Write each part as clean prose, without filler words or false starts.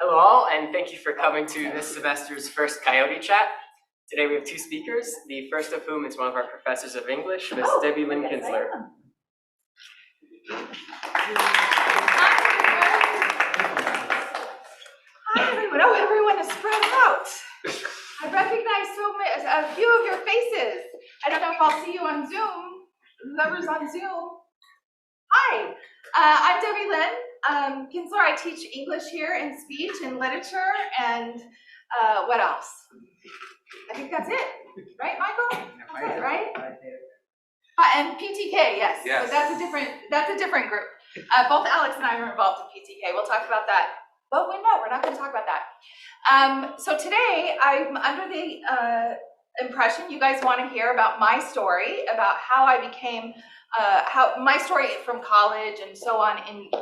Hello all, and thank you for coming to this semester's first Coyote Chat. Today we have two speakers, the first of whom is one of our professors of English, Miss Debilyn Kinzler. Hi everyone. Oh, everyone is spread out. I recognize a few of your faces. I don't know if I'll see you on Zoom. Whoever's on Zoom. Hi, I'm Debilyn Kinzler. I teach English here in speech and literature and what else? I think that's it, right, Michael? That's it, right? And PTK, yes. So that's a different group. Both Alex and I are involved in PTK. We'll talk about that. But no, we're not going to talk about that. So today I'm under the impression you guys want to hear about my story, about how I became, how my story from college and so on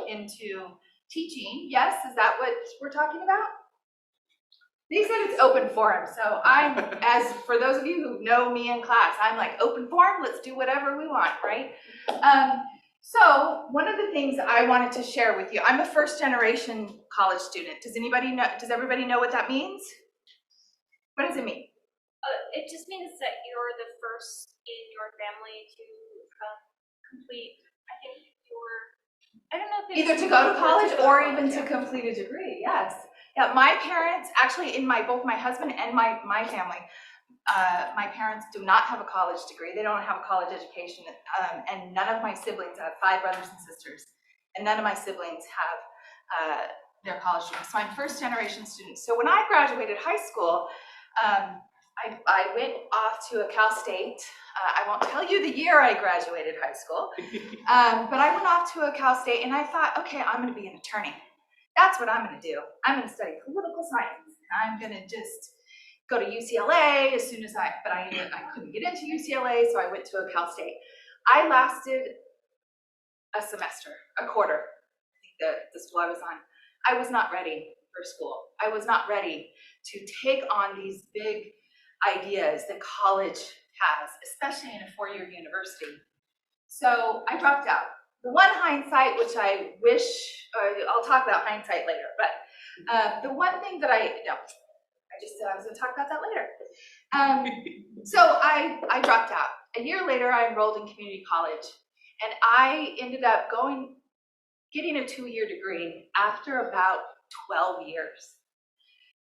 into teaching. Yes, is that what we're talking about? They said it's open forum, so I'm, as for those of you who know me in class, I'm like open forum, let's do whatever we want, right? So one of the things I wanted to share with you, I'm a first generation college student. Does everybody know what that means? What does it mean? It just means that you're the first in your family to complete, I don't know if either to go to college or even to complete a degree, yes. Yeah, my parents, actually in both my husband and my family, my parents do not have a college degree. They don't have a college education, and none of my siblings, I have 5 brothers and sisters, and none of my siblings have their college degree. So I'm first generation student. So when I graduated high school, I went off to a Cal State. I won't tell you the year I graduated high school, but I went off to a Cal State and I thought, okay, I'm gonna be an attorney. That's what I'm gonna do. I'm gonna study political science. I'm gonna just go to UCLA as soon as I couldn't get into UCLA, so I went to a Cal State. I lasted a semester, a quarter, I think the school I was on. I was not ready for school. I was not ready to take on these big ideas that college has, especially in a 4-year university. So I dropped out. The one hindsight, which I wish, I'll talk about hindsight later, but the one thing that I just said I was going to talk about that later. So I dropped out. A year later, I enrolled in community college, and I ended up getting a 2-year degree after about 12 years.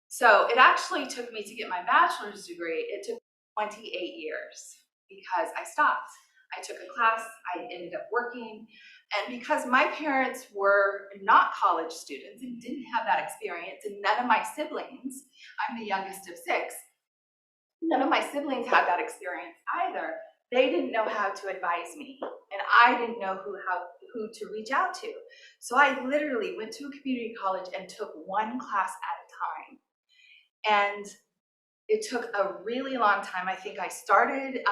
So it actually took me to get my bachelor's degree, it took 28 years because I stopped. I took a class, I ended up working, and because my parents were not college students and didn't have that experience, and none of my siblings, I'm the youngest of 6, none of my siblings had that experience either. They didn't know how to advise me, and I didn't know who to reach out to. So I literally went to a community college and took one class at a time. And it took a really long time. I think I started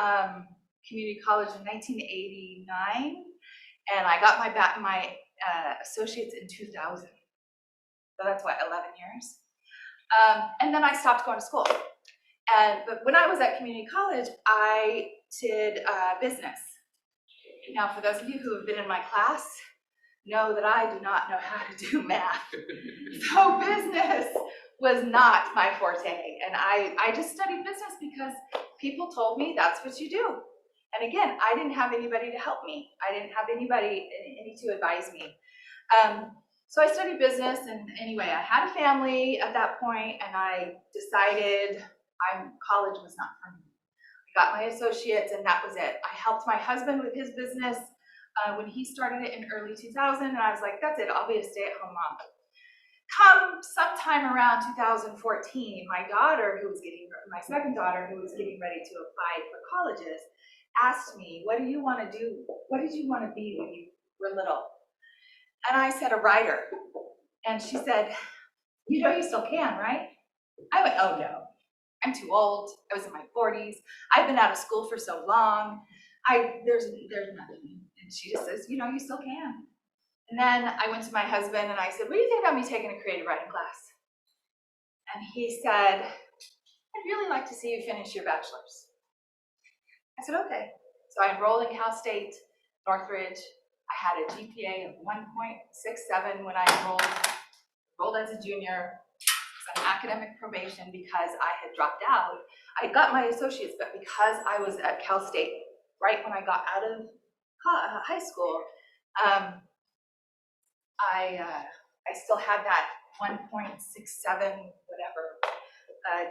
community college in 1989, and I got my associates in 2000. So that's what, 11 years? And then I stopped going to school. But when I was at community college, I did business. Now, for those of you who have been in my class, know that I do not know how to do math. So business was not my forte. And I just studied business because people told me that's what you do. And again, I didn't have anybody to help me. I didn't have anybody to advise me. So I studied business, and anyway, I had a family at that point, and I decided college was not for me. I got my associates, and that was it. I helped my husband with his business when he started it in early 2000, and I was like, that's it, I'll be a stay-at-home mom. Come sometime around 2014, my second daughter, who was getting ready to apply for colleges, asked me, what do you want to do? What did you want to be when you were little? And I said, a writer. And she said, you know you still can, right? I went, oh no, I'm too old. I was in my 40s. I've been out of school for so long. There's nothing. And she just says, you know, you still can. And then I went to my husband and I said, what do you think about me taking a creative writing class? And he said, I'd really like to see you finish your bachelor's. I said, okay. So I enrolled in Cal State, Northridge. I had a GPA of 1.67 when I enrolled as a junior. academic probation because I had dropped out. I got my associates, but because I was at Cal State right when I got out of high school, I still had that 1.67 whatever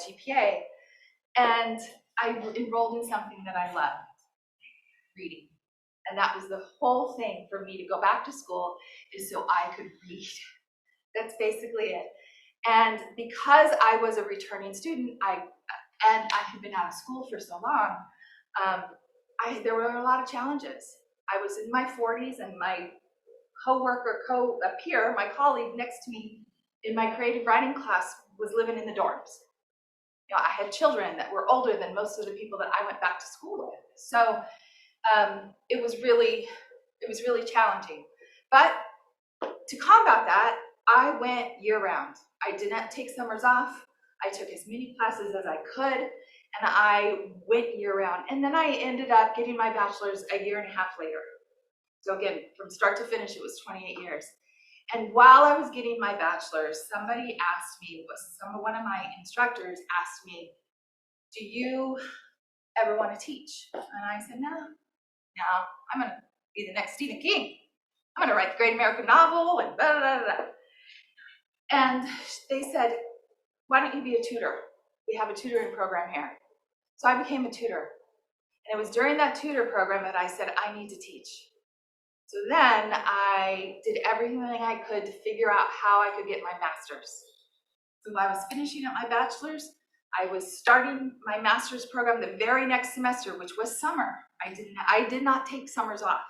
GPA, and I enrolled in something that I loved, reading. And that was the whole thing for me to go back to school, is so I could read. That's basically it. And because I was a returning student, I had been out of school for so long, there were a lot of challenges. I was in my 40s, and my peer, my colleague next to me in my creative writing class was living in the dorms. You know, I had children that were older than most of the people that I went back to school with. So it was really challenging. But to combat that, I went year round. I did not take summers off. I took as many classes as I could, and I went year round. And then I ended up getting my bachelor's a year and a half later. So again, from start to finish, it was 28 years. And while I was getting my bachelor's, somebody asked me, one of my instructors asked me, do you ever want to teach? And I said, no, I'm gonna be the next Stephen King. I'm gonna write the great American novel and blah, blah, blah, blah. And they said, why don't you be a tutor? We have a tutoring program here. So I became a tutor. And it was during that tutor program that I said, I need to teach. So then I did everything I could to figure out how I could get my master's. So I was finishing up my bachelor's. I was starting my master's program the very next semester, which was summer. I did not take summers off.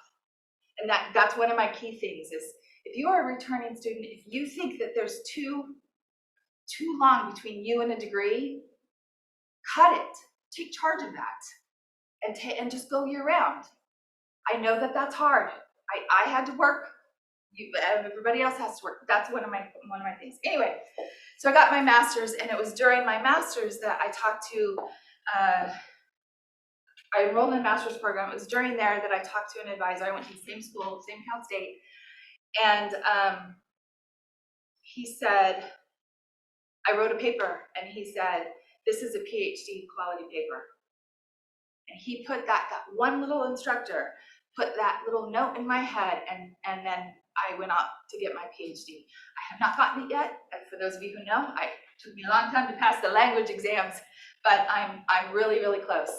And that's one of my key things is, if you are a returning student, if you think that there's too long between you and a degree, cut it. Take charge of that and just go year round. I know that that's hard. I had to work. Everybody else has to work. That's one of my things. Anyway, so I got my master's, and it was during my master's that I talked to, I enrolled in a master's program. It was during there that I talked to an advisor. I went to the same school, same Cal State, and he said, I wrote a paper, and he said, this is a PhD quality paper. And he put that one little instructor put that little note in my head, and then I went out to get my PhD. I have not gotten it yet. And for those of you who know, it took me a long time to pass the language exams, but I'm really, really close.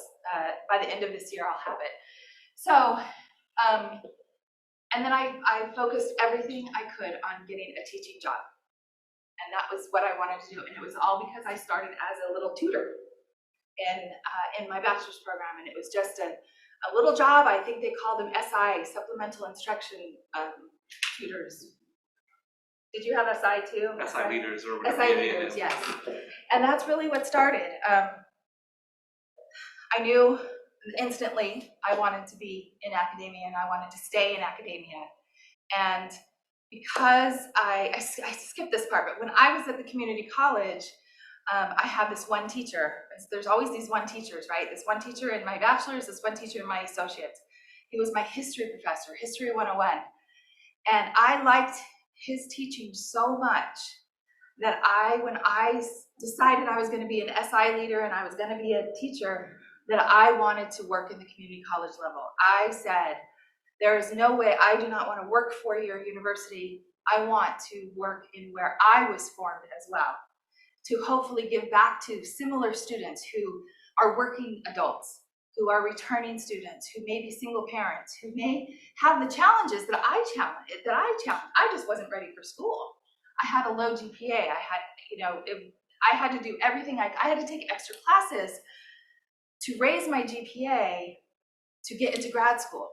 By the end of this year, I'll have it. So, and then I focused everything I could on getting a teaching job. And that was what I wanted to do. And it was all because I started as a little tutor in my bachelor's program. And it was just a little job. I think they called them SI, supplemental instruction tutors. Did you have SI too? SI leaders or whatever. SI leaders, yes. And that's really what started. I knew instantly I wanted to be in academia, and I wanted to stay in academia. And because I skipped this part, but when I was at the community college, I had this one teacher. There's always these one teachers, right? This one teacher in my bachelor's, this one teacher in my associates. He was my history professor, History 101. And I liked his teaching so much that when I decided I was going to be an SI leader and I was going to be a teacher, that I wanted to work in the community college level. I said, there is no way. I do not want to work 4-year university. I want to work in where I was formed as well, to hopefully give back to similar students who are working adults, who are returning students, who may be single parents, who may have the challenges that I challenged. I just wasn't ready for school. I had a low GPA. I had to do everything. I had to take extra classes to raise my GPA to get into grad school.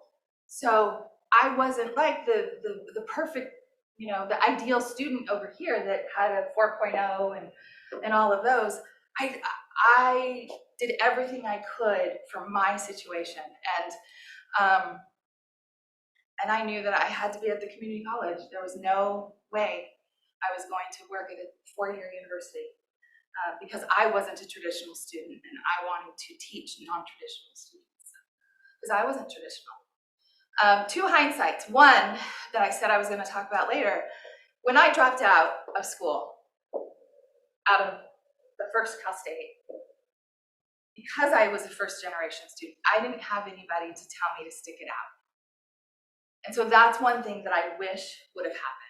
So I wasn't like the perfect, the ideal student over here that had a 4.0 and all of those. I did everything I could for my situation, and I knew that I had to be at the community college. There was no way I was going to work at a 4-year university because I wasn't a traditional student, and I wanted to teach non-traditional students because I wasn't traditional. 2 hindsights. One that I said I was going to talk about later. When I dropped out of school, out of the first Cal State, because I was a first generation student, I didn't have anybody to tell me to stick it out. And so that's one thing that I wish would have happened.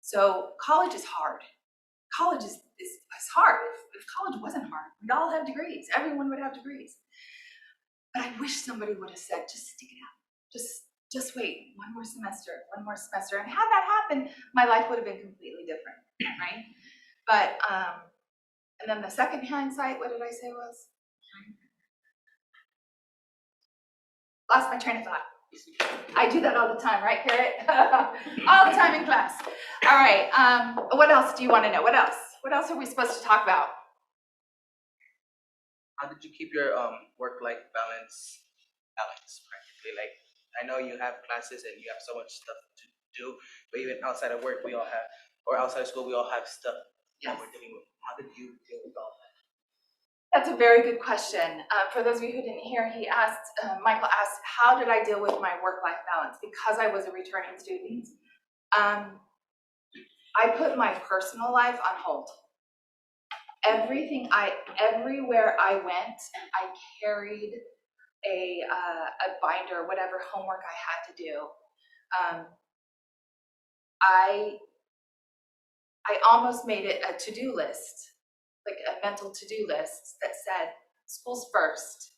So college is hard. College is hard. If college wasn't hard, we'd all have degrees. Everyone would have degrees. But I wish somebody would have said, just stick it out. Just wait one more semester. And had that happen, my life would have been completely different, right? But, and then the second hindsight, what did I say was? Lost my train of thought. I do that all the time, right, Carrot? All the time in class. All right, what else do you want to know? What else? What else are we supposed to talk about? How did you keep your work-life balance practically? Like, I know you have classes and you have so much stuff to do, but even outside of work, we all have, or outside of school, we all have stuff that we're dealing with. How did you deal with all that? That's a very good question. For those of you who didn't hear, Michael asked, how did I deal with my work-life balance? Because I was a returning student, I put my personal life on hold. Everywhere I went, I carried a binder, whatever homework I had to do. I almost made it a to-do list, like a mental to-do list that said, school's first.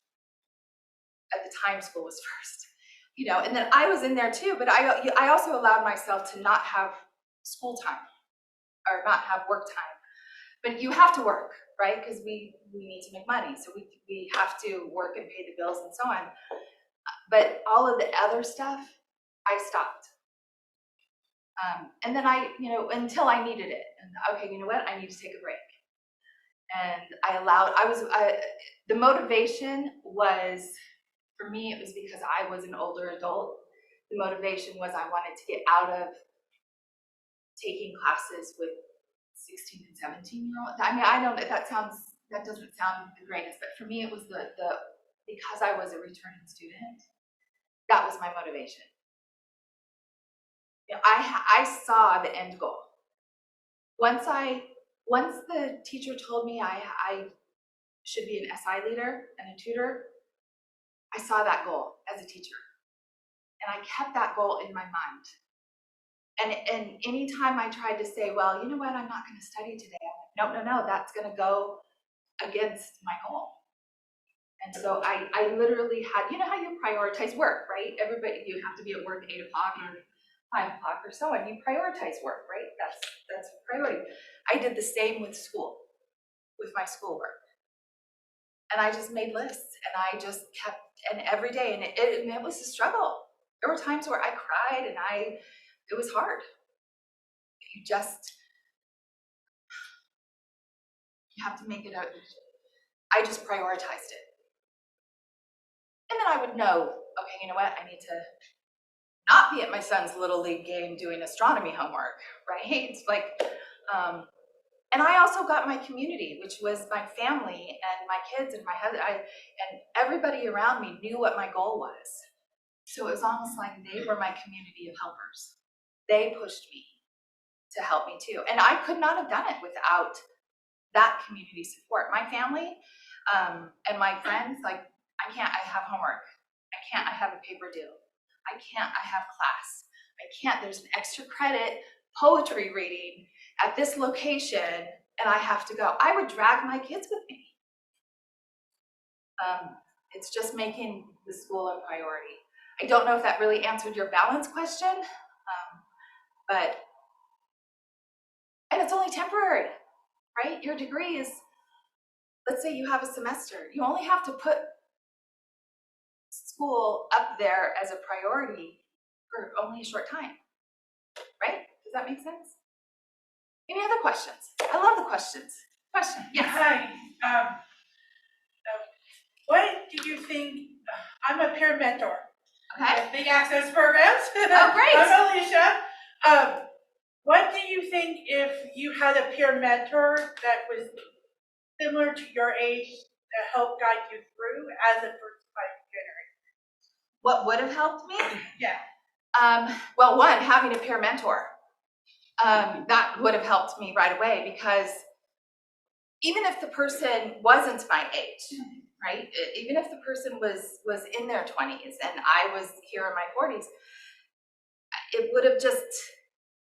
At the time, school was first, you know, and then I was in there too, but I also allowed myself to not have school time or not have work time. But you have to work, right? Because we need to make money. So we have to work and pay the bills and so on. But all of the other stuff, I stopped. And then until I needed it. And okay, you know what? I need to take a break. And the motivation was, for me, it was because I was an older adult. The motivation was I wanted to get out of taking classes with 16 and 17-year-olds. I mean, I know that doesn't sound the greatest, but for me, it was because I was a returning student, that was my motivation. You know, I saw the end goal. Once the teacher told me I should be an SI leader and a tutor, I saw that goal as a teacher. And I kept that goal in my mind. And anytime I tried to say, well, you know what, I'm not going to study today. No, that's going to go against my goal. And so I literally had, you know how you prioritize work, right? Everybody, you have to be at work at 8 o'clock or 5 o'clock or so on. You prioritize work, right? That's a priority. I did the same with school, with my schoolwork. And I just made lists and I just kept, and every day, and it was a struggle. There were times where I cried and it was hard. You have to make it out. I just prioritized it. And then I would know, okay, you know what? I need to not be at my son's Little League game doing astronomy homework, right? It's like, and I also got my community, which was my family and my kids and my husband, and everybody around me knew what my goal was. So it was almost like they were my community of helpers. They pushed me to help me too. And I could not have done it without that community support. My family and my friends, like, I have homework. I have a paper due. I have class. There's an extra credit poetry reading at this location and I have to go. I would drag my kids with me. It's just making the school a priority. I don't know if that really answered your balance question, and it's only temporary, right? Your degree is, let's say you have a semester, you only have to put school up there as a priority for only a short time, right? Does that make sense? Any other questions? I love the questions. Question, yes. Hi, what do you think, I'm a peer mentor. Okay. Big access programs. Oh, great. I'm Alicia. What do you think if you had a peer mentor that was similar to your age to help guide you through as a first-time generator? What would have helped me? Yeah. Well, one, having a peer mentor. That would have helped me right away because even if the person wasn't my age, right? Even if the person was in their 20s and I was here in my 40s, it would have just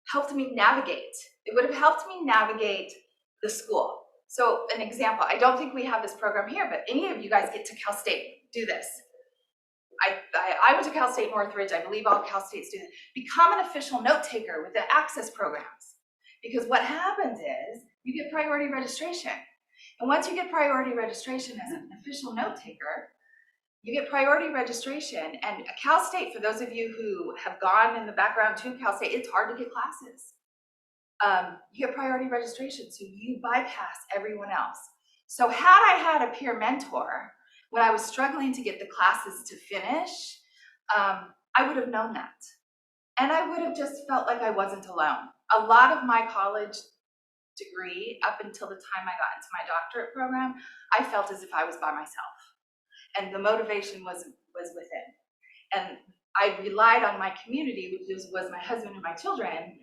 helped me navigate. It would have helped me navigate the school. So an example, I don't think we have this program here, but any of you guys get to Cal State, do this. I went to Cal State Northridge. I believe all Cal States do this. Become an official note taker with the access programs. Because what happens is you get priority registration. And once you get priority registration as an official note taker, you get priority registration. And Cal State, for those of you who have gone in the background to Cal State, it's hard to get classes. You get priority registration, so you bypass everyone else. So had I had a peer mentor, when I was struggling to get the classes to finish, I would have known that. And I would have just felt like I wasn't alone. A lot of my college degree, up until the time I got into my doctorate program, I felt as if I was by myself. And the motivation was within. And I relied on my community, which was my husband and my children,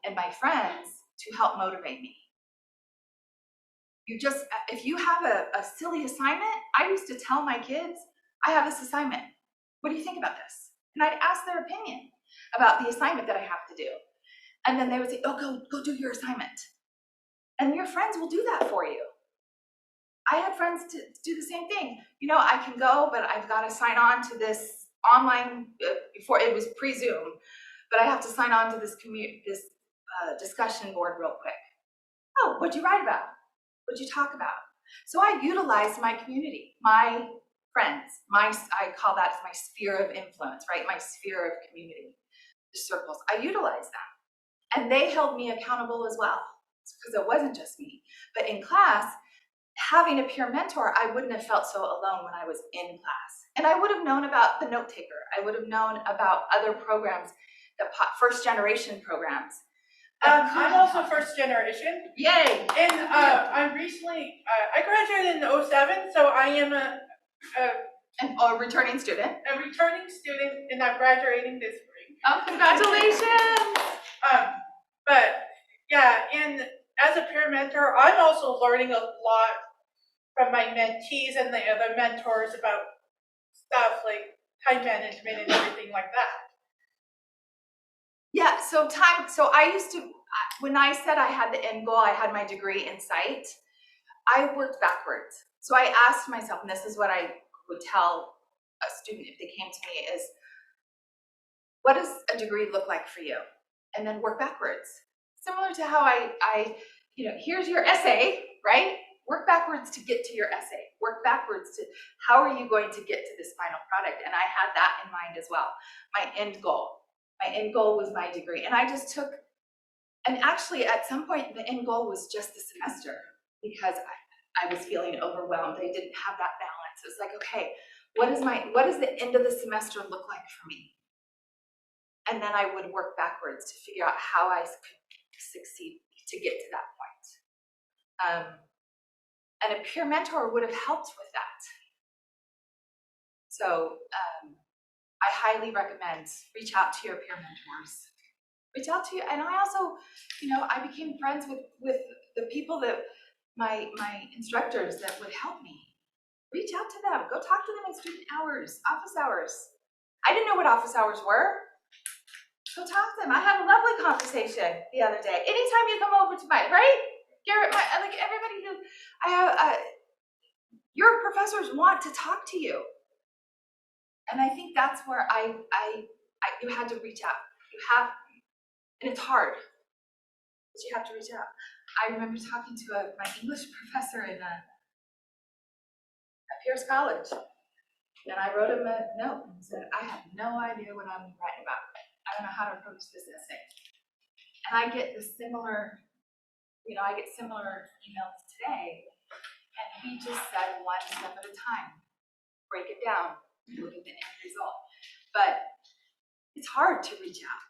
and my friends, to help motivate me. If you have a silly assignment, I used to tell my kids, I have this assignment. What do you think about this? And I'd ask their opinion about the assignment that I have to do. And then they would say, oh, go do your assignment. And your friends will do that for you. I had friends to do the same thing. You know, I can go, but I've got to sign on to this online, before it was pre-Zoom, but I have to sign on to this discussion board real quick. Oh, what'd you write about? What'd you talk about? So I utilized my community, my friends, I call that my sphere of influence, right? My sphere of community, the circles. I utilized that. And they held me accountable as well, because it wasn't just me. But in class, having a peer mentor, I wouldn't have felt so alone when I was in class. And I would have known about the note taker. I would have known about other programs, the first generation programs. I'm also first generation. Yay! And I'm recently, I graduated in 07, so I am a returning student. a returning student, and I'm graduating this spring. Oh, congratulations! But yeah, and as a peer mentor, I'm also learning a lot from my mentees and the other mentors about stuff like time management and everything like that. Yeah, so I used to, when I said I had the end goal, I had my degree in sight, I worked backwards. So I asked myself, and this is what I would tell a student if they came to me, is what does a degree look like for you? And then work backwards. Similar to how I here's your essay, right? Work backwards to get to your essay. Work backwards to how are you going to get to this final product? And I had that in mind as well, my end goal. My end goal was my degree. And I just took, and actually at some point the end goal was just the semester, because I was feeling overwhelmed. I didn't have that balance. It was like, okay, what does the end of the semester look like for me? And then I would work backwards to figure out how I could succeed to get to that point. And a peer mentor would have helped with that. So I highly recommend reach out to your peer mentors. Reach out to you, and I also, I became friends with the people that my instructors that would help me. Reach out to them. Go talk to them in student hours, office hours. I didn't know what office hours were. Go talk to them. I had a lovely conversation the other day. Anytime you come over to right? Garrett, like everybody who I have, your professors want to talk to you. And I think that's where you had to reach out. And it's hard, but you have to reach out. I remember talking to my English professor at Pierce College, and I wrote him a note and said, I have no idea what I'm writing about. I don't know how to approach this essay. And I get similar emails today, and he just said one step at a time. Break it down, look at the end result. But it's hard to reach out.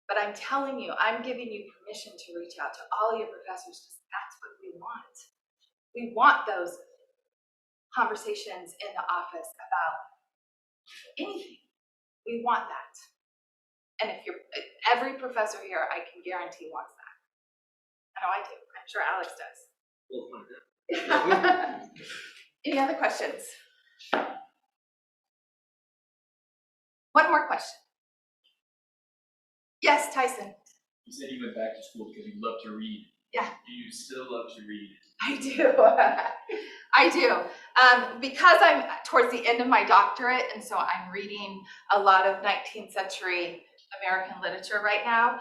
But I'm telling you, I'm giving you permission to reach out to all your professors, because that's what we want. We want those conversations in the office about anything. We want that. And every professor here, I can guarantee wants that. I know I do. I'm sure Alex does. We'll find out. Any other questions? One more question. Yes, Tyson. You said you went back to school because you love to read. Yeah. Do you still love to read? I do. I do. Because I'm towards the end of my doctorate, and so I'm reading a lot of 19th century American literature right now.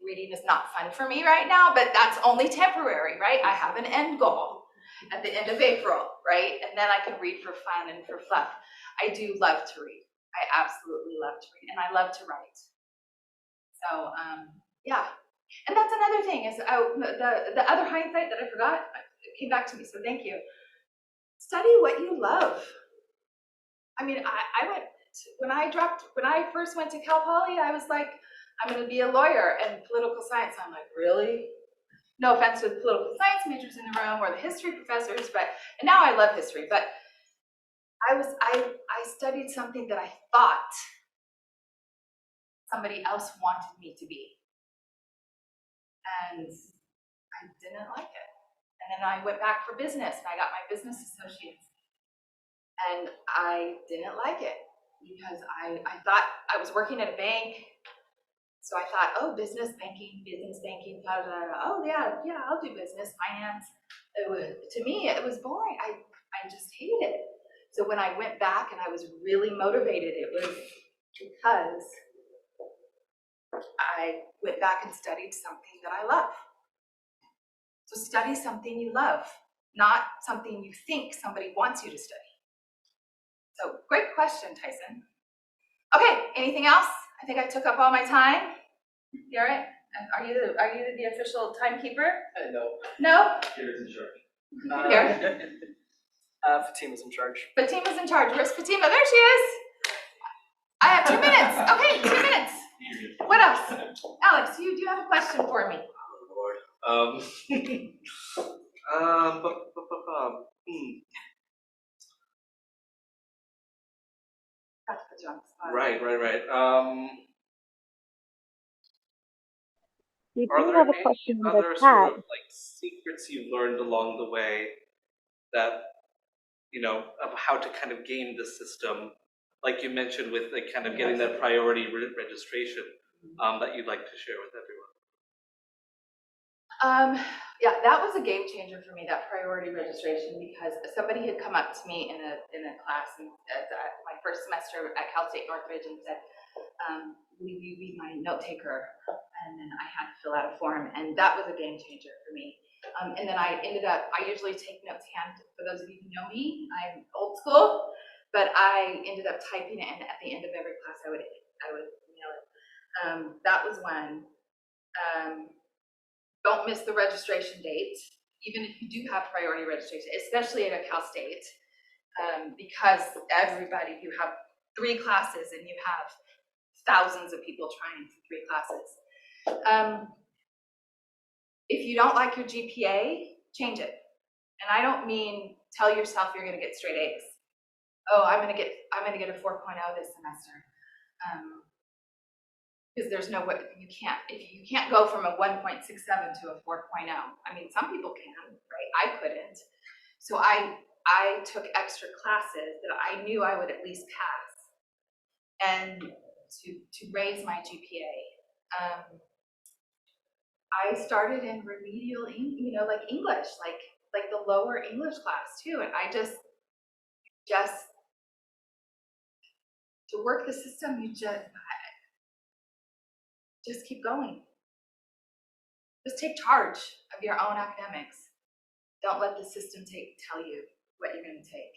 Reading is not fun for me right now, but that's only temporary, right? I have an end goal at the end of April, right? And then I can read for fun and for fluff. I do love to read. I absolutely love to read, and I love to write. So, yeah. And that's another thing is the other hindsight that I forgot, it came back to me, so thank you. Study what you love. I mean, when I first went to Cal Poly, I was like, I'm gonna be a lawyer, and political science, I'm like, really? No offense to the political science majors in the room or the history professors, and now I love history, but I studied something that I thought somebody else wanted me to be. And I didn't like it. And then I went back for business, and I got my business associates. And I didn't like it because I thought I was working at a bank. So I thought, oh, business banking, blah, blah, blah. Oh yeah, I'll do business, finance. To me, it was boring. I just hated it. So when I went back and I was really motivated, it was because I went back and studied something that I love. So study something you love, not something you think somebody wants you to study. So great question, Tyson. Okay, anything else? I think I took up all my time. Garrett, are you the official timekeeper? No. No? Garrett's in charge. Garrett? Fatima's in charge. Fatima's in charge. Where's Fatima? There she is. I have 2 minutes. Okay, 2 minutes. What else? Alex, do you have a question for me? Oh, Lord. Got to put you on the spot. Right. We Are do there have a any question in the other chat. sort of like secrets you've learned along the way that, of how to kind of game the system, like you mentioned with like kind of getting that priority registration, that you'd like to share with everyone? Yeah, that was a game changer for me, that priority registration, because somebody had come up to me in a class in my first semester at Cal State Northridge and said, will you be my note taker? And then I had to fill out a form, and that was a game changer for me. And then I usually take notes hand. For those of you who know me, I'm old school, but I ended up typing it, and at the end of every class I would mail it. That was one. Don't miss the registration date, even if you do have priority registration, especially at a Cal State, because everybody, you have 3 classes and you have thousands of people trying for 3 classes. If you don't like your GPA, change it. And I don't mean tell yourself you're gonna get straight A's. Oh, I'm gonna get a 4.0 this semester. Because there's no way, you can't go from a 1.67 to a 4.0. I mean, some people can, right? I couldn't. So I took extra classes that I knew I would at least pass, and to raise my GPA. I started in remedial, like English, like the lower English class too, and I just to work the system, you just keep going. Just take charge of your own academics. Don't let the system tell you what you're going to take.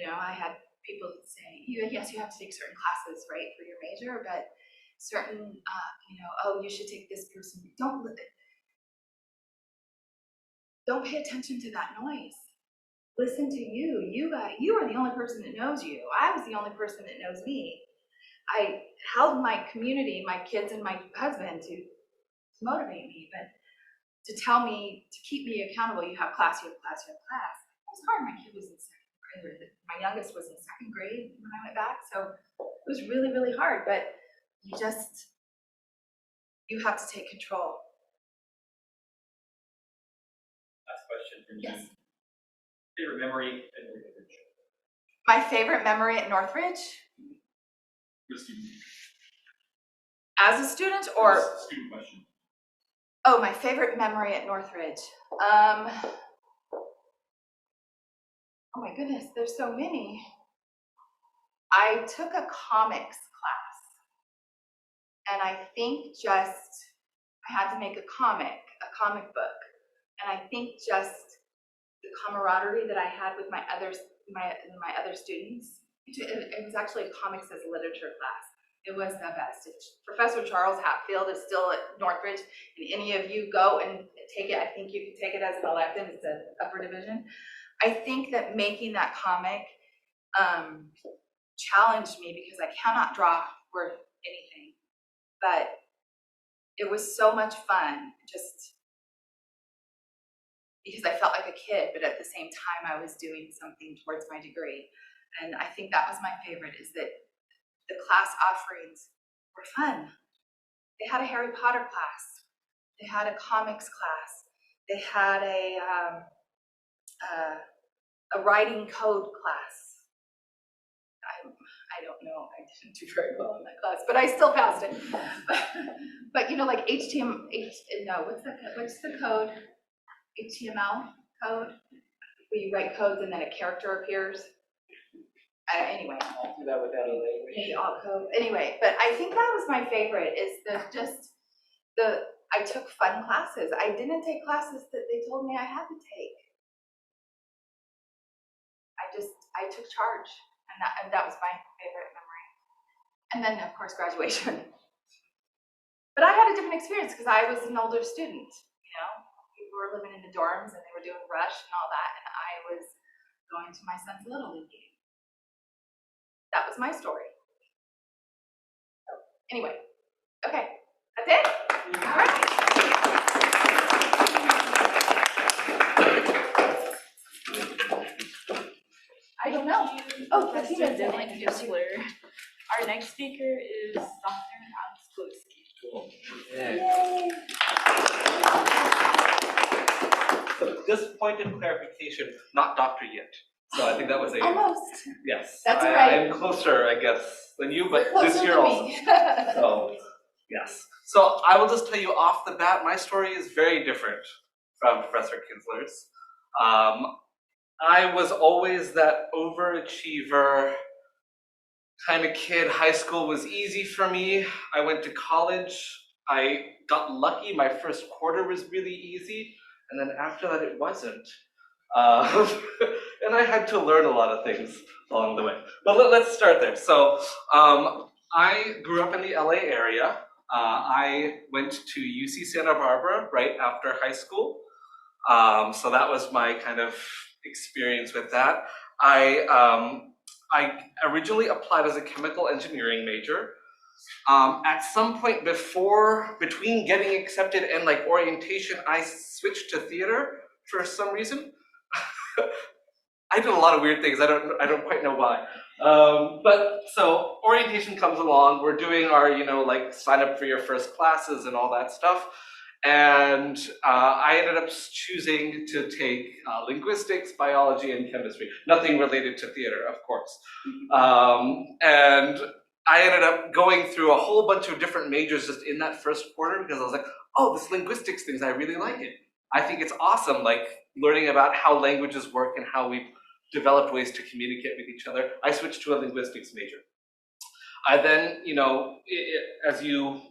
I had people say, yes, you have to take certain classes, right, for your major, but certain, oh, you should take this person. Don't pay attention to that noise. Listen to you. You are the only person that knows you. I was the only person that knows me. I held my community, my kids and my husband to motivate me, but to tell me, to keep me accountable, you have class, you have class, you have class. It was hard. My kid was in 2nd grade. My youngest was in 2nd grade when I went back. So it was really, really hard, but you have to take control. And Yes. then favorite memory at Northridge. My favorite memory at Northridge Good student. as a student or, Student question. oh, my favorite memory at Northridge. Oh my goodness, there's so many. I took a comics class, and I think just, I had to make a comic book, and I think just the camaraderie that I had with my other students. It was actually a comics as literature class. It was the best. Professor Charles Hatfield is still at Northridge, and any of you go and take it, I think you can take it as an elective, it's an upper division. I think that making that comic challenged me because I cannot draw worth anything, but it was so much fun just because I felt like a kid, but at the same time I was doing something towards my degree. And I think that was my favorite, is that the class offerings were fun. They had a Harry Potter class, they had a comics class, they had a writing code class. I don't know, I didn't do very well in that class, but I still passed it. But you know, like what's the code? HTML code, where you write codes and then a character appears. Anyway. I'll do that with any language. Code. Anyway, but I think that was my favorite, is I took fun classes. I didn't take classes that they told me I had to take. I took charge, and that was my favorite memory. And then of course graduation. But I had a different experience because I was an older student, you know. People were living in the dorms and they were doing rush and all that, and I was going to my son's Little League game. That was my story. So, anyway, okay, that's it? All right. I don't know. Oh, Professor Debilyn Kinzler. Our next speaker is Dr. Gilewski. Yay. So just point of clarification, not doctor yet. So I think that was a, Almost. yes. That's I right. am closer, I guess, than you, but Closer this year to also. me. So, yes. So I will just tell you off the bat, my story is very different from Professor Kinzler's. I was always that overachiever kind of kid. High school was easy for me. I went to college. I got lucky. My first quarter was really easy. And then after that, it wasn't. And I had to learn a lot of things along the way. But let's start there. So I grew up in the LA area. I went to UC Santa Barbara right after high school. So that was my kind of experience with that. I originally applied as a chemical engineering major. At some point between getting accepted and like orientation, I switched to theater for some reason. I did a lot of weird things. I don't quite know why. But so orientation comes along. We're doing our, like sign up for your first classes and all that stuff. And I ended up choosing to take linguistics, biology, and chemistry. Nothing related to theater, of course. And I ended up going through a whole bunch of different majors just in that first quarter because I was like, oh, this linguistics thing, I really like it. I think it's awesome, like learning about how languages work and how we've developed ways to communicate with each other. I switched to a linguistics major. I then, as you,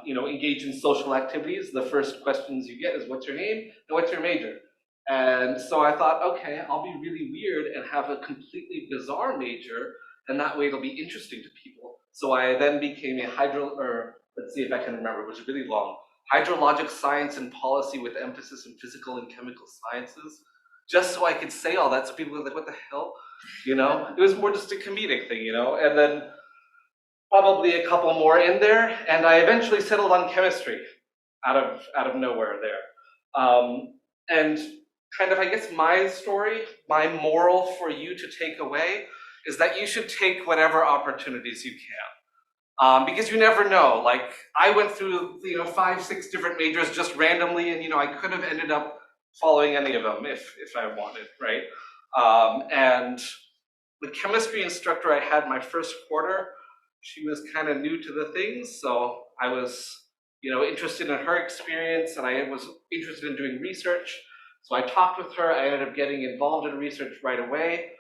engage in social activities, the first questions you get is, what's your name and what's your major? And so I thought, okay, I'll be really weird and have a completely bizarre major, and that way it'll be interesting to people. So I then became a let's see if I can remember, it was really long, hydrologic science and policy with emphasis in physical and chemical sciences, just so I could say all that so people were like, what the hell? It was more just a comedic thing, and then probably a couple more in there, and I eventually settled on chemistry out of nowhere there. And kind of, I guess my story, my moral for you to take away is that you should take whatever opportunities you can. Because you never know. Like, I went through 5, 6 different majors just randomly, and I could have ended up following any of them if I wanted, right? And the chemistry instructor I had my first quarter, she was kind of new to the things, so I was, interested in her experience, and I was interested in doing research. So I talked with her. I ended up getting involved in research right away,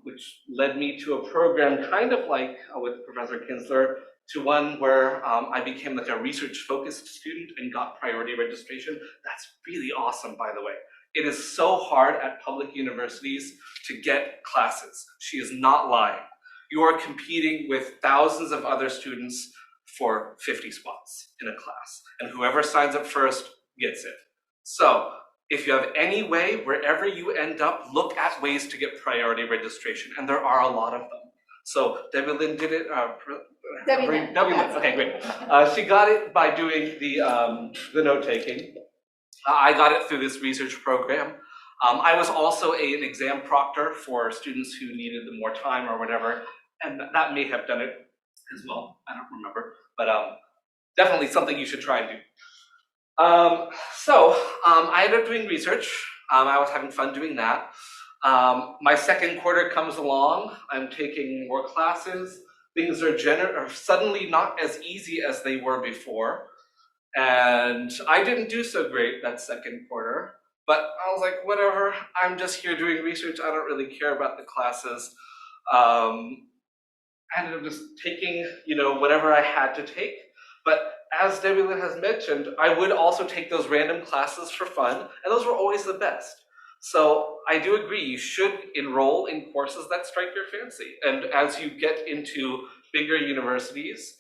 which led me to a program kind of like with Professor Kinzler, to one where I became like a research-focused student and got priority registration. That's really awesome, by the way. It is so hard at public universities to get classes. She is not lying. You are competing with thousands of other students for 50 spots in a class, and whoever signs up first gets it. So if you have any way, wherever you end up, look at ways to get priority registration, and there are a lot of them. So Debilyn did it. Debilyn. Okay, great. She got it by doing the note taking. I got it through this research program. I was also an exam proctor for students who needed more time or whatever, and that may have done it as well. I don't remember, but definitely something you should try and do. I ended up doing research. I was having fun doing that. My second quarter comes along. I'm taking more classes. Things are suddenly not as easy as they were before. And I didn't do so great that second quarter, but I was like, whatever, I'm just here doing research. I don't really care about the classes. I ended up just taking, whatever I had to take. But as Debilyn has mentioned, I would also take those random classes for fun, and those were always the best. So I do agree, you should enroll in courses that strike your fancy. And as you get into bigger universities,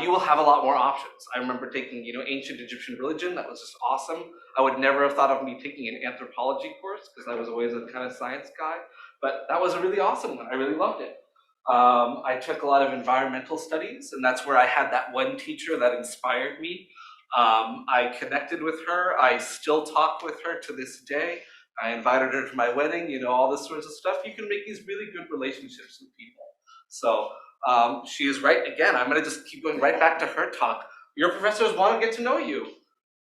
you will have a lot more options. I remember taking, ancient Egyptian religion. That was just awesome. I would never have thought of me taking an anthropology course because I was always a kind of science guy. But that was a really awesome one. I really loved it. I took a lot of environmental studies, and that's where I had that one teacher that inspired me. I connected with her. I still talk with her to this day. I invited her to my wedding, all this sorts of stuff. You can make these really good relationships with people. So she is right. Again, I'm going to just keep going right back to her talk. Your professors want to get to know you,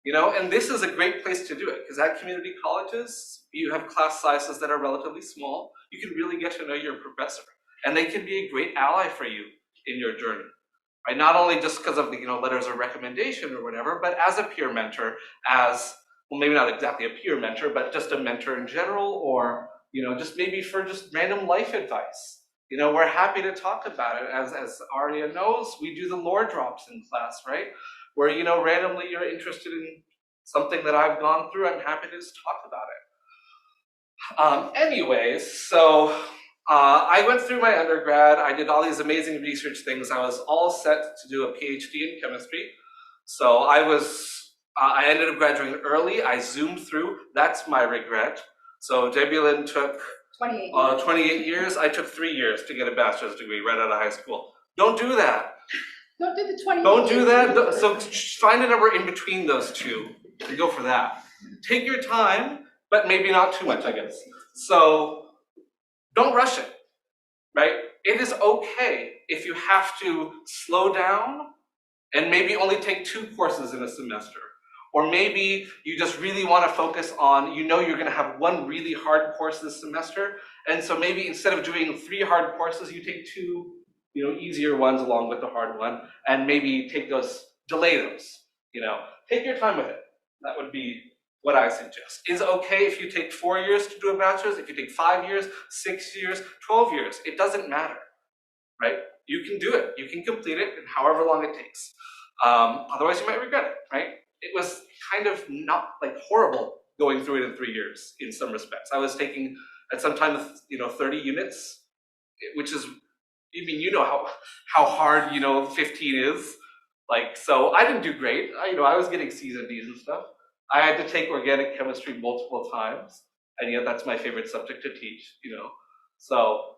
and this is a great place to do it because at community colleges, you have class sizes that are relatively small. You can really get to know your professor, and they can be a great ally for you in your journey, right? Not only just because of the letters of recommendation or whatever, but as a peer mentor, well, maybe not exactly a peer mentor, but just a mentor in general, or just maybe for just random life advice. We're happy to talk about it. As Aria knows, we do the lore drops in class, right? Where, randomly you're interested in something that I've gone through, I'm happy to just talk about it. Anyways, so I went through my undergrad. I did all these amazing research things. I was all set to do a PhD in chemistry. So I ended up graduating early. I zoomed through. That's my regret. So Debilyn took 28 years. I took 3 years to get a bachelor's degree right out of high school. Don't do that. Don't do the 28. Don't do that. So find a number in between those two and go for that. Take your time, but maybe not too much, I guess. So don't rush it, right? It is okay if you have to slow down and maybe only take 2 courses in a semester. Or maybe you just really want to focus on, you're going to have 1 really hard course this semester, and so maybe instead of doing 3 hard courses, you take 2, easier ones along with the hard one, and maybe delay those. Take your time with it. That would be what I suggest. It's okay if you take 4 years to do a bachelor's, if you take 5 years, 6 years, 12 years, it doesn't matter, right? You can do it. You can complete it in however long it takes. Otherwise, you might regret it, right? It was kind of not horrible going through it in 3 years in some respects. I was taking at some time 30 units, which is, how hard 15 is. So I didn't do great. I was getting C's and D's and stuff. I had to take organic chemistry multiple times, and yet that's my favorite subject to teach. So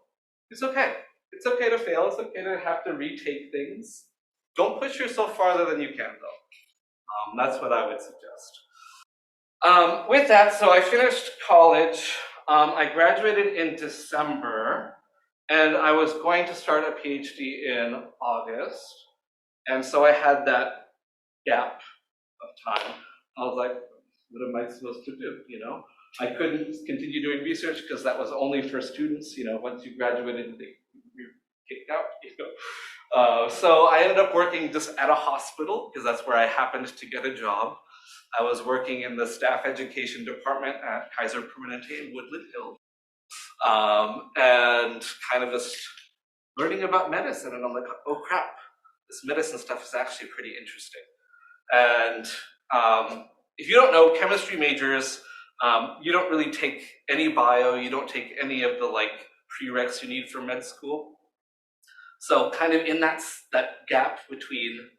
it's okay. It's okay to fail. It's okay to have to retake things. Don't push yourself farther than you can, though. That's what I would suggest. With that, so I finished college. I graduated in December, and I was going to start a PhD in August. And so I had that gap of time. I was like, what am I supposed to do, you know? I couldn't continue doing research because that was only for students, you know, once you graduated, you're kicked out, you know? So I ended up working just at a hospital because that's where I happened to get a job. I was working in the staff education department at Kaiser Permanente in Woodland Hills, and kind of just learning about medicine. And I'm like, oh crap, this medicine stuff is actually pretty interesting. And if you don't know, chemistry majors, you don't really take any bio, you don't take any of the like prereqs you need for med school. So kind of in that gap between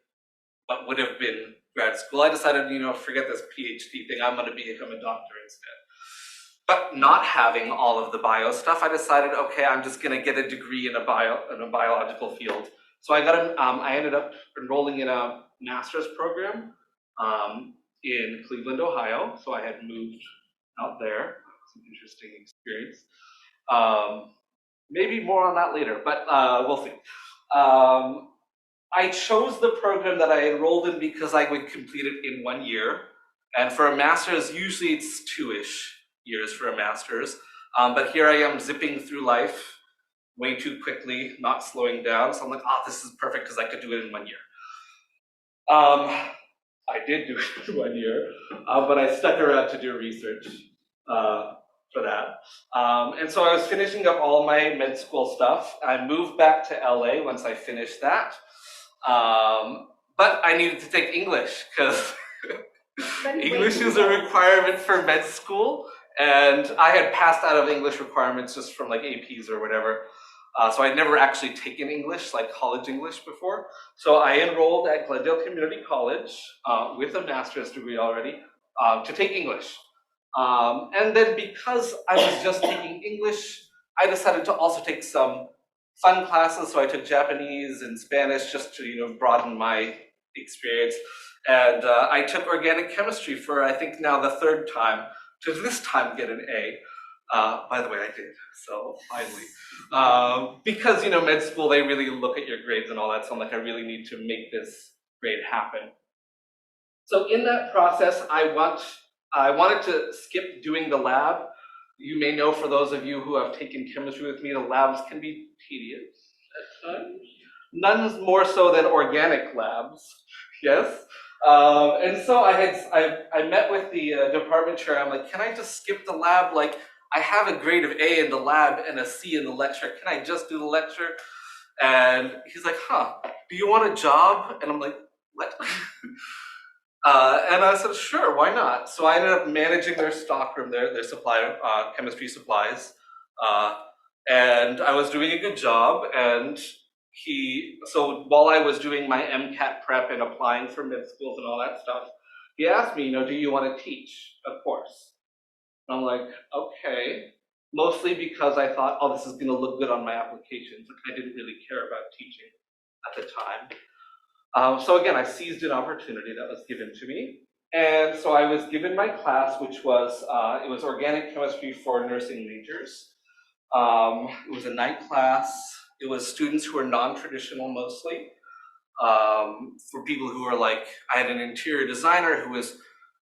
what would have been grad school, I decided, you know, forget this PhD thing, I'm gonna become a doctor instead. But not having all of the bio stuff, I decided, okay, I'm just gonna get a degree in a biological field. So I ended up enrolling in a master's program in Cleveland, Ohio. So I had moved out there. It's an interesting experience. Maybe more on that later, but we'll see. I chose the program that I enrolled in because I would complete it in 1 year. And for a master's, usually it's 2-ish years for a master's. But here I am zipping through life way too quickly, not slowing down. So I'm like, oh, this is perfect because I could do it in 1 year. I did do it in 1 year, but I stuck around to do research for that. And so I was finishing up all my med school stuff. I moved back to LA once I finished that. But I needed to take English because English is a requirement for med school. And I had passed out of English requirements just from like APs or whatever. So I'd never actually taken English, like college English before. So I enrolled at Glendale Community College with a master's degree already to take English. And then because I was just taking English, I decided to also take some fun classes. So I took Japanese and Spanish just to, you know, broaden my experience. And I took organic chemistry for, I think now the 3rd time, to this time get an A. By the way, I did, so finally. Because, you know, med school, they really look at your grades and all that, so I'm like, I really need to make this grade happen. So in that process, I wanted to skip doing the lab. You may know, for those of you who have taken chemistry with me, the labs can be tedious at times. None more so than organic labs, yes? And so I met with the department chair. I'm like, can I just skip the lab? Like, I have a grade of A in the lab and a C in the lecture. Can I just do the lecture? And he's like, huh, do you want a job? And I'm like, what? And I said, sure, why not? So I ended up managing their stockroom, their supply, chemistry supplies. And I was doing a good job. And so while I was doing my MCAT prep and applying for med schools and all that stuff, he asked me, you know, do you want to teach a course? And I'm like, okay, mostly because I thought, oh, this is going to look good on my applications. Like, I didn't really care about teaching at the time. So again, I seized an opportunity that was given to me. And so I was given my class, which was, it was organic chemistry for nursing majors. It was a night class. It was students who were non-traditional mostly. For people who were like, I had an interior designer who was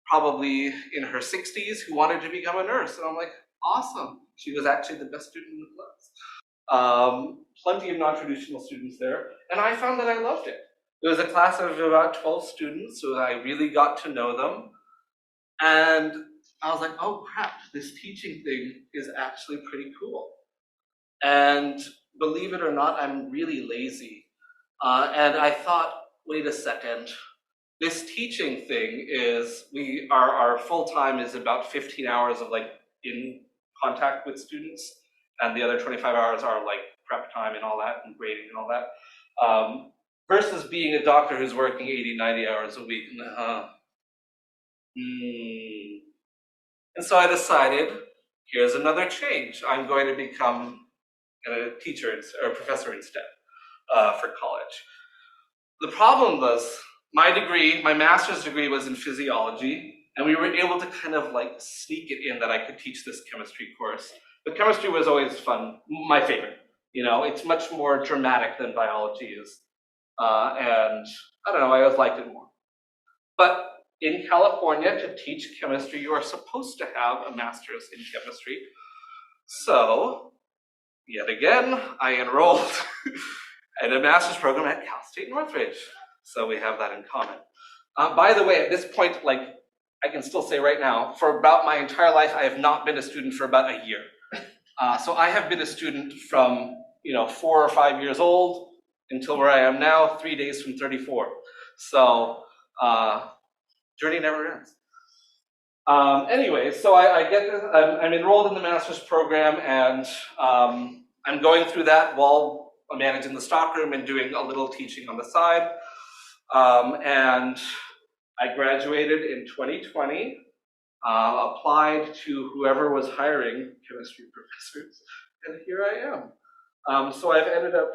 probably in her 60s who wanted to become a nurse. And I'm like, awesome. She was actually the best student in the class. Plenty of non-traditional students there. And I found that I loved it. It was a class of about 12 students, so I really got to know them. And I was like, oh crap, this teaching thing is actually pretty cool. And believe it or not, I'm really lazy. And I thought, wait a second, this teaching thing is, our full-time is about 15 hours of like in contact with students, and the other 25 hours are like prep time and all that, and grading and all that. Versus being a doctor who's working 80, 90 hours a week. And so I decided, here's another change. I'm going to become a teacher or a professor instead for college. The problem was, my degree, my master's degree was in physiology, and we were able to kind of like sneak it in that I could teach this chemistry course. But chemistry was always fun, my favorite. You know, it's much more dramatic than biology is. And I don't know, I always liked it more. But in California, to teach chemistry, you are supposed to have a master's in chemistry. So, yet again, I enrolled in a master's program at Cal State Northridge. So we have that in common. By the way, at this point, like, I can still say right now, for about my entire life, I have not been a student for about a year. So I have been a student from, 4 or 5 years old until where I am now, 3 days from 34. So, journey never ends. Anyway, so I get this, I'm enrolled in the master's program, and I'm going through that while managing the stockroom and doing a little teaching on the side. And I graduated in 2020, applied to whoever was hiring chemistry professors, and here I am. So I've ended up,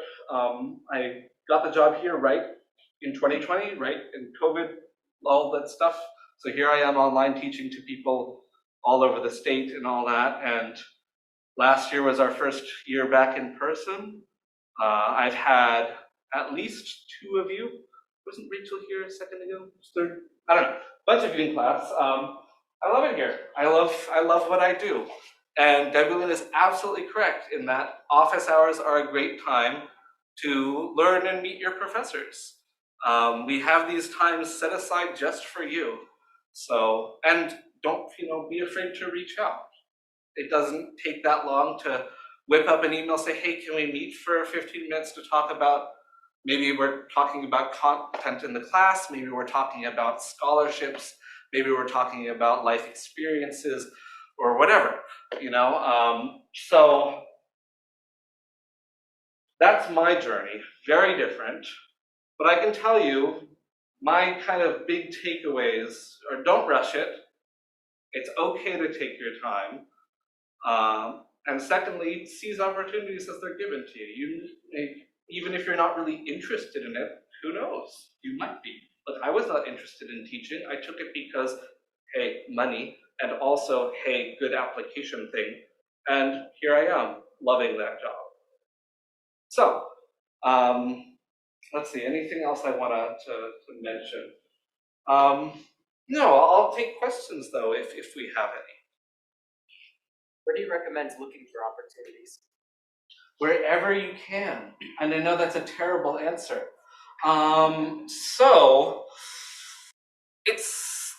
I got the job here right in 2020, right in COVID, all that stuff. So here I am online teaching to people all over the state and all that. And last year was our first year back in person. I've had at least 2 of you. Wasn't Rachel here a second ago? Third? I don't know. Bunch of you in class. I love it here. I love what I do. And Debilyn is absolutely correct in that office hours are a great time to learn and meet your professors. We have these times set aside just for you. So, and don't, be afraid to reach out. It doesn't take that long to whip up an email, say, hey, can we meet for 15 minutes to talk about, maybe we're talking about content in the class, maybe we're talking about scholarships, maybe we're talking about life experiences, or whatever, So that's my journey, very different. But I can tell you, my kind of big takeaways are don't rush it. It's okay to take your time. And secondly, seize opportunities as they're given to you. Even if you're not really interested in it, who knows? You might be. But I was not interested in teaching. I took it because, hey, money, and also, hey, good application thing. And here I am, loving that job. So, let's see, anything else I want to mention? No, I'll take questions though, if we have any. Where do you recommend looking for opportunities? Wherever you can. And I know that's a terrible answer. So it's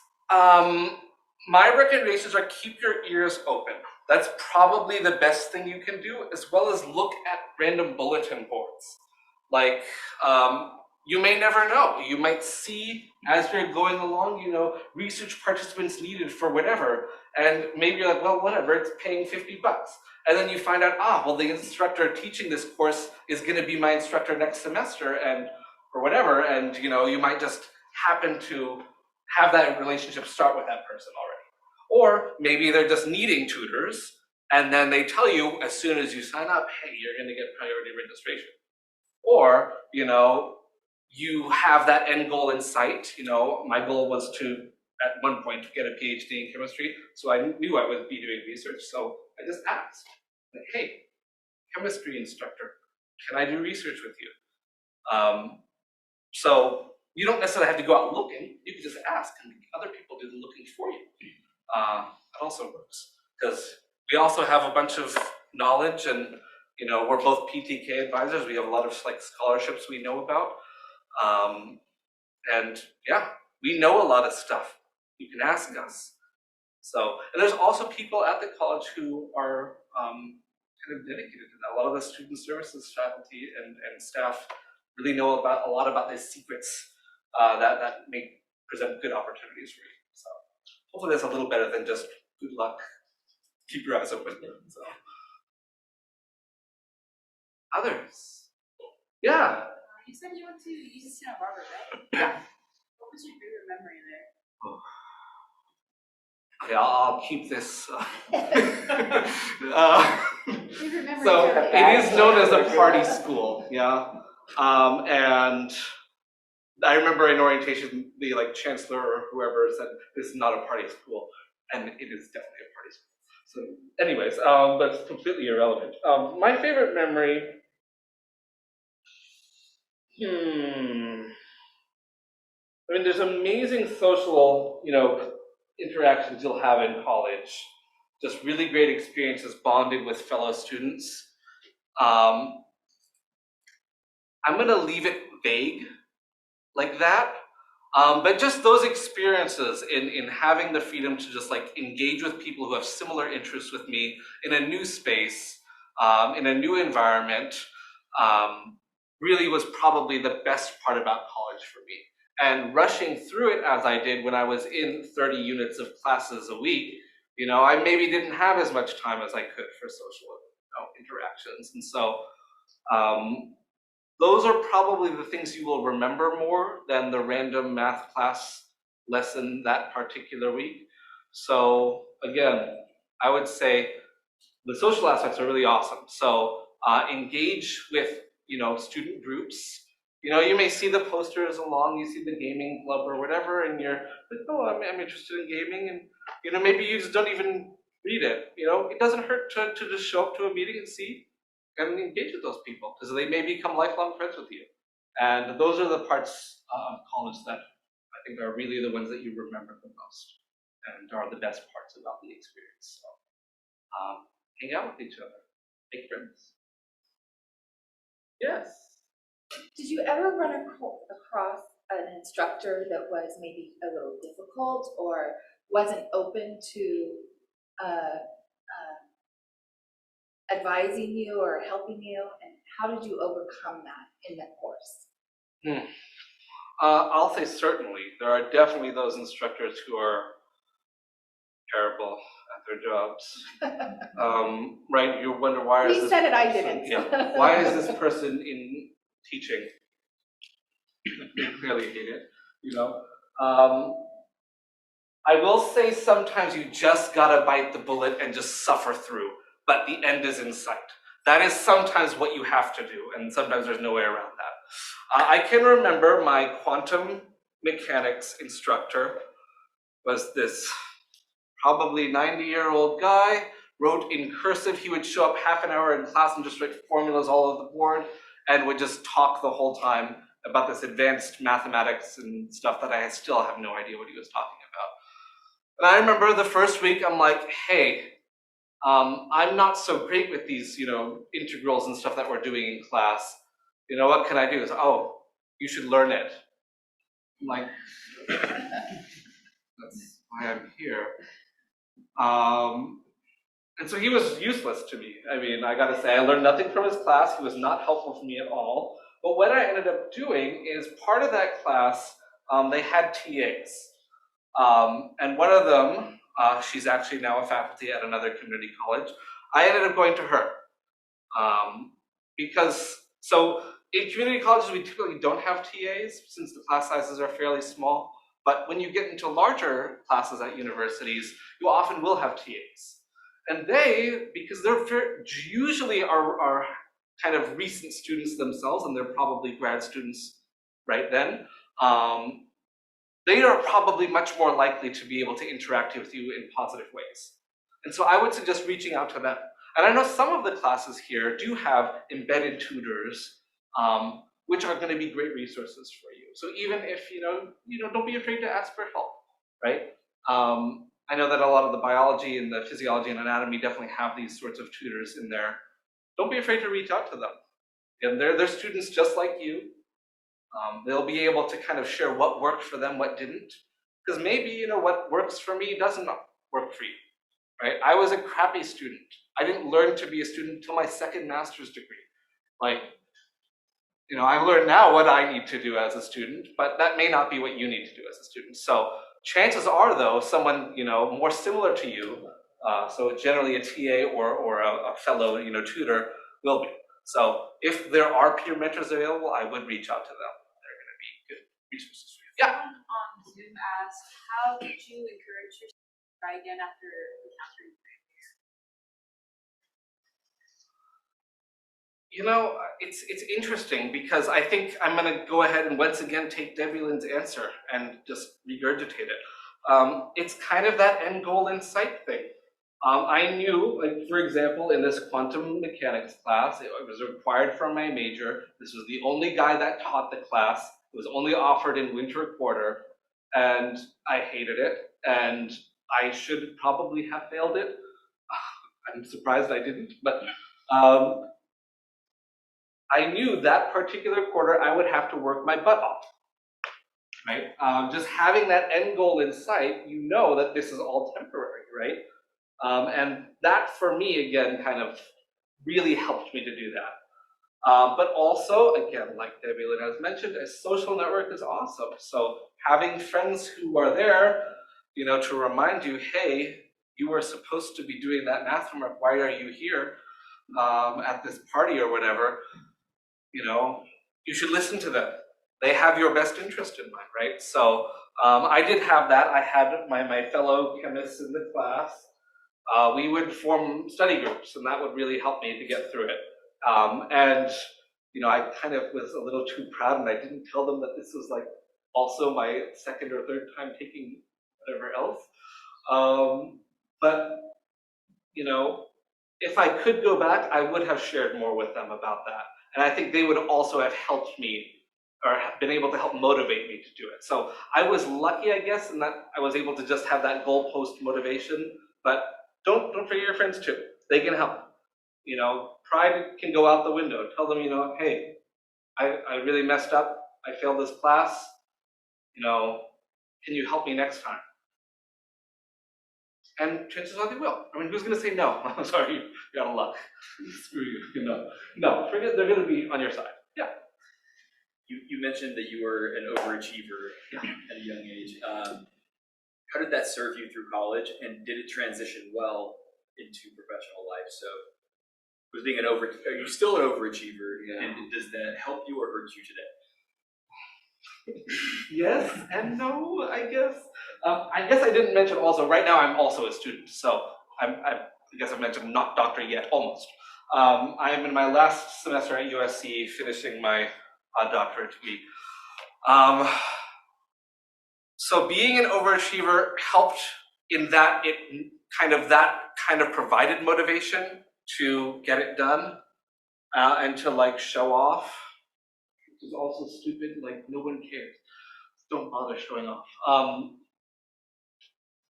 my recommendations are keep your ears open. That's probably the best thing you can do, as well as look at random bulletin boards. Like, you may never know. You might see as you're going along, research participants needed for whatever. And maybe you're like, well, whatever, it's paying $50. And then you find out, well, the instructor teaching this course is going to be my instructor next semester, or whatever. And you might just happen to have that relationship start with that person already. Or maybe they're just needing tutors, and then they tell you as soon as you sign up, hey, you're going to get priority registration. Or, you have that end goal in sight. My goal was to, at one point, get a PhD in chemistry, so I knew I would be doing research, so I just asked, like, hey, chemistry instructor, can I do research with you? So you don't necessarily have to go out looking, you can just ask, and other people do the looking for you. That also works, because we also have a bunch of knowledge, and we're both PTK advisors. We have a lot of scholarships we know about, and yeah, we know a lot of stuff. You can ask us. So, and there's also people at the college who are kind of dedicated to that. A lot of the student services faculty and staff really know a lot about the secrets that may present good opportunities for you. So hopefully that's a little better than just good luck. Keep your eyes open. So. Others? Yeah. You said you went to UC Santa Barbara, right? Yeah. What was your favorite memory there? Oh. Okay, I'll keep this. So it is known as a party school, yeah. And I remember in orientation, the chancellor or whoever said this is not a party school, and it is definitely a party school. So, anyways, that's completely irrelevant. My favorite memory. I mean, there's amazing social, interactions you'll have in college. Just really great experiences bonding with fellow students. I'm gonna leave it vague like that. But just those experiences in having the freedom to just like engage with people who have similar interests with me in a new space, in a new environment, really was probably the best part about college for me. And rushing through it as I did when I was in 30 units of classes a week, I maybe didn't have as much time as I could for social interactions. And so those are probably the things you will remember more than the random math class lesson that particular week. So again, I would say the social aspects are really awesome. So engage with student groups. You may see the posters along, you see the gaming club or whatever, and you're like, oh, I'm interested in gaming, and maybe you just don't even read it. It doesn't hurt to just show up to a meeting and see and engage with those people, because they may become lifelong friends with you. And those are the parts of college that I think are really the ones that you remember the most and are the best parts about the experience. So hang out with each other, make friends. Yes. Did you ever run across an instructor that was maybe a little difficult or wasn't open to advising you or helping you, and how did you overcome that in that course? I'll say certainly. There are definitely those instructors who are terrible at their jobs. Right? You wonder why is He this said it, I person- didn't. Yeah. Why is this person in teaching? They clearly hate it, I will say sometimes you just gotta bite the bullet and just suffer through, but the end is in sight. That is sometimes what you have to do, and sometimes there's no way around that. I can remember my quantum mechanics instructor was this probably 90-year-old guy, wrote in cursive. He would show up half an hour in class and just write formulas all over the board and would just talk the whole time about this advanced mathematics and stuff that I still have no idea what he was talking about. And I remember the first week, I'm like, hey, I'm not so great with these, integrals and stuff that we're doing in class. What can I do? It's, oh, you should learn it. I'm like, that's why I'm here. And so he was useless to me. I mean, I gotta say, I learned nothing from his class. He was not helpful for me at all. But what I ended up doing is part of that class, they had TAs. And one of them, she's actually now a faculty at another community college. I ended up going to her. So in community colleges, we typically don't have TAs since the class sizes are fairly small. But when you get into larger classes at universities, you often will have TAs. And they, because they're usually are kind of recent students themselves, and they're probably grad students right then, they are probably much more likely to be able to interact with you in positive ways. And so I would suggest reaching out to them. And I know some of the classes here do have embedded tutors, which are going to be great resources for you. So even if, don't be afraid to ask for help, right? I know that a lot of the biology and the physiology and anatomy definitely have these sorts of tutors in there. Don't be afraid to reach out to them. And they're students just like you. They'll be able to kind of share what worked for them, what didn't. Because maybe, what works for me doesn't work for you, right? I was a crappy student. I didn't learn to be a student until my second master's degree. I've learned now what I need to do as a student, but that may not be what you need to do as a student. So chances are, though, someone, more similar to you, so generally a TA or a fellow, tutor will be. So if there are peer mentors available, I would reach out to them. They're going to be good resources for you. Yeah. Someone on Zoom asked, how did you encourage yourself to try again after encountering failure? It's interesting because I think I'm going to go ahead and once again take Debilyn's answer and just regurgitate it. It's kind of that end goal in sight thing. I knew, for example, in this quantum mechanics class, it was required for my major. This was the only guy that taught the class. It was only offered in winter quarter, and I hated it, and I should probably have failed it. I'm surprised I didn't, but I knew that particular quarter I would have to work my butt off, right? Just having that end goal in sight, you know that this is all temporary, right? And that, for me, again, kind of really helped me to do that. But also, again, like Debilyn has mentioned, a social network is awesome. So having friends who are there, to remind you, hey, you were supposed to be doing that math homework. Why are you here at this party or whatever? You should listen to them. They have your best interest in mind, right? So I did have that. I had my fellow chemists in the class. We would form study groups, and that would really help me to get through it. And I kind of was a little too proud, and I didn't tell them that this was like also my second or third time taking whatever else. But if I could go back, I would have shared more with them about that. And I think they would also have helped me, or have been able to help motivate me to do it. So I was lucky, I guess, in that I was able to just have that goalpost motivation. But don't forget your friends too. They can help. Pride can go out the window. Tell them, hey, I really messed up. I failed this class. Can you help me next time? And chances are they will. I mean, who's going to say no? I'm sorry, you're out of luck. Screw you. No, forget, they're going to be on your side. Yeah. You mentioned that you were an overachiever at a young age. How did that serve you through college, and did it transition well into professional life? So, are you still an overachiever, Yeah. and does that help you or hurt you today? Yes and no, I guess. I guess I didn't mention also, right now I'm also a student, so I guess I mentioned not doctor yet, almost. I am in my last semester at USC, finishing my doctorate degree. So being an overachiever helped in that it kind of provided motivation to get it done and to show off, which is also stupid. No one cares. Don't bother showing off.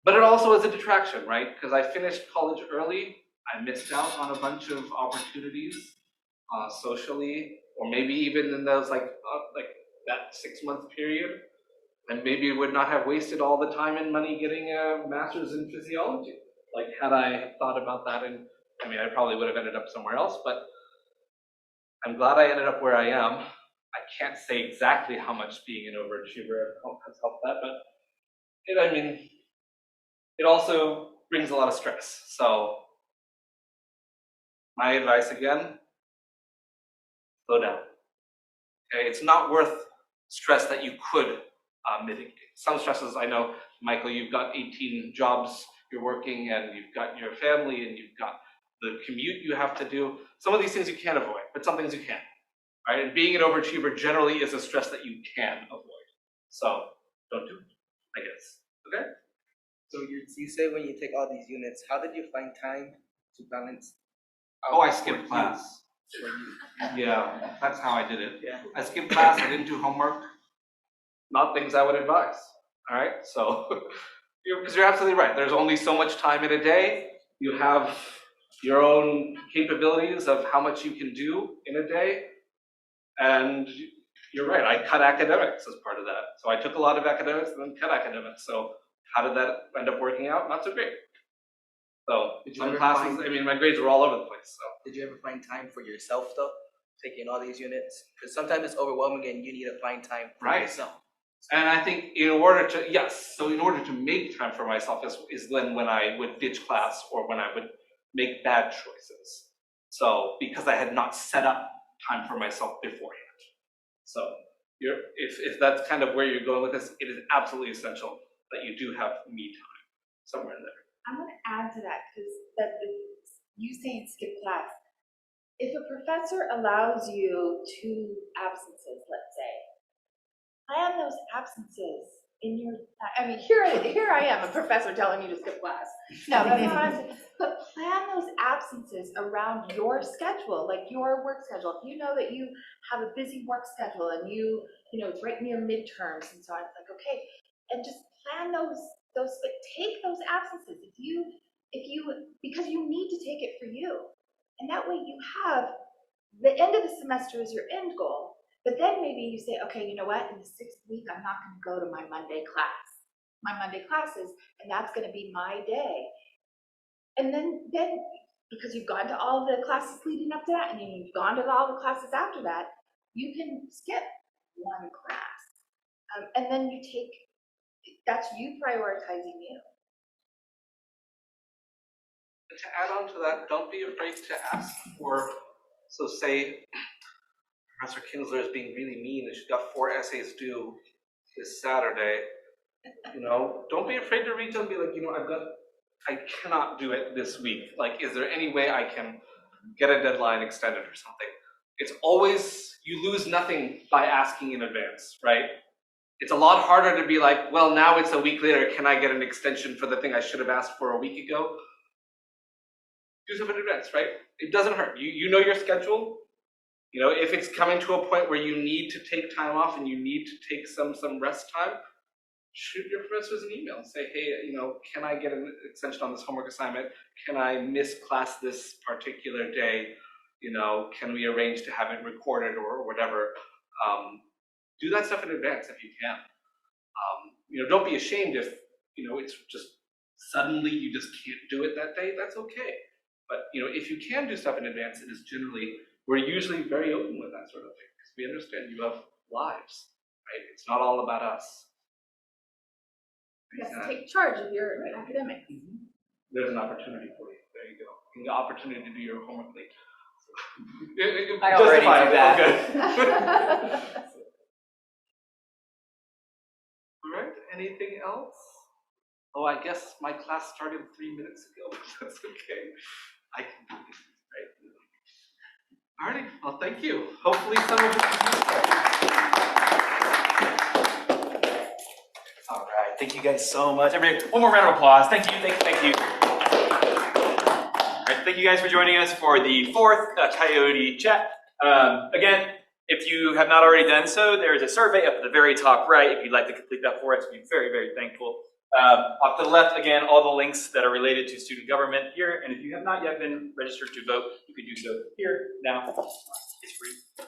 But it also is a detraction, right? Because I finished college early. I missed out on a bunch of opportunities socially, or maybe even in those that 6-month period. And maybe would not have wasted all the time and money getting a master's in physiology. Had I thought about that, I probably would have ended up somewhere else, but I'm glad I ended up where I am. I can't say exactly how much being an overachiever has helped that, but it also brings a lot of stress. So my advice again, slow down. Okay, it's not worth stress that you could mitigate. Some stresses, I know, Michael, you've got 18 jobs you're working, and you've got your family, and you've got the commute you have to do. Some of these things you can't avoid, but some things you can. Right? And being an overachiever generally is a stress that you can avoid. So don't do it, I guess. Okay? So you say when you take all these units, how did you find time to balance? Oh, I skipped class. Yeah, that's how I did it. Yeah. I skipped class, I didn't do homework. Not things I would advise. All right? So, because you're absolutely right. There's only so much time in a day. You have your own capabilities of how much you can do in a day. And you're right, I cut academics as part of that. So I took a lot of academics and then cut academics. So how did that end up working out? Not so great. So some classes, my grades were all over the place. So did you ever find time for yourself though, taking all these units? Because sometimes it's overwhelming and you need to find time for yourself. And I think in order to make time for myself is then when I would ditch class or when I would make bad choices. So because I had not set up time for myself beforehand. So if that's kind of where you're going with this, it is absolutely essential that you do have me time somewhere in there. I'm going to add to that because you saying skip class. If a professor allows you 2 absences, let's say, plan those absences in your, I mean, here I am, a professor telling you to skip class. No, that's not what I'm saying. But plan those absences around your schedule, like your work schedule. If you know that you have a busy work schedule and you know, it's right near midterms and so on, it's like, okay, and just plan those, but take those absences. If you, because you need to take it for you. And that way you have, the end of the semester is your end goal. But then maybe you say, okay, you know what, in the 6th week, I'm not gonna go to my Monday class. My Monday classes, and that's gonna be my day. And then because you've gone to all the classes leading up to that, and then you've gone to all the classes after that, you can skip one class. And then you take, that's you prioritizing you. And to add on to that, don't be afraid to ask for, so say Professor Kinzler is being really mean and she's got 4 essays due this Saturday, you know, don't be afraid to reach out and be like, you know, I cannot do it this week. Like, is there any way I can get a deadline extended or something? It's always, you lose nothing by asking in advance, right? It's a lot harder to be like, well, now it's a week later, can I get an extension for the thing I should have asked for a week ago? Do stuff in advance, right? It doesn't hurt. You know your schedule. You know, if it's coming to a point where you need to take time off and you need to take some rest time, shoot your professors an email and say, hey, you know, can I get an extension on this homework assignment? Can I miss class this particular day? You know, can we arrange to have it recorded or whatever? Do that stuff in advance if you can. You know, don't be ashamed if, you know, it's just suddenly you just can't do it that day. That's okay. But, you know, if you can do stuff in advance, it is generally, we're usually very open with that sort of thing because we understand you have lives, right? It's not all about us. You have to take charge of your academics. There's an opportunity for you. There you go. The opportunity to do your homework late. I already do that. Okay. All right. Anything else? Oh, I guess my class started 3 minutes ago, but that's okay. I can do this, right? All right. Well, thank you. Hopefully some of it. All right, thank you guys so much. Everybody, one more round of applause. Thank you, thank you. All right, thank you guys for joining us for the 4th Coyote Chat. Again, if you have not already done so, there is a survey up at the very top right. If you'd like to complete that for us, we'd be very, very thankful. Off to the left, again, all the links that are related to student government here. And if you have not yet been registered to vote, you can do so here now. It's free.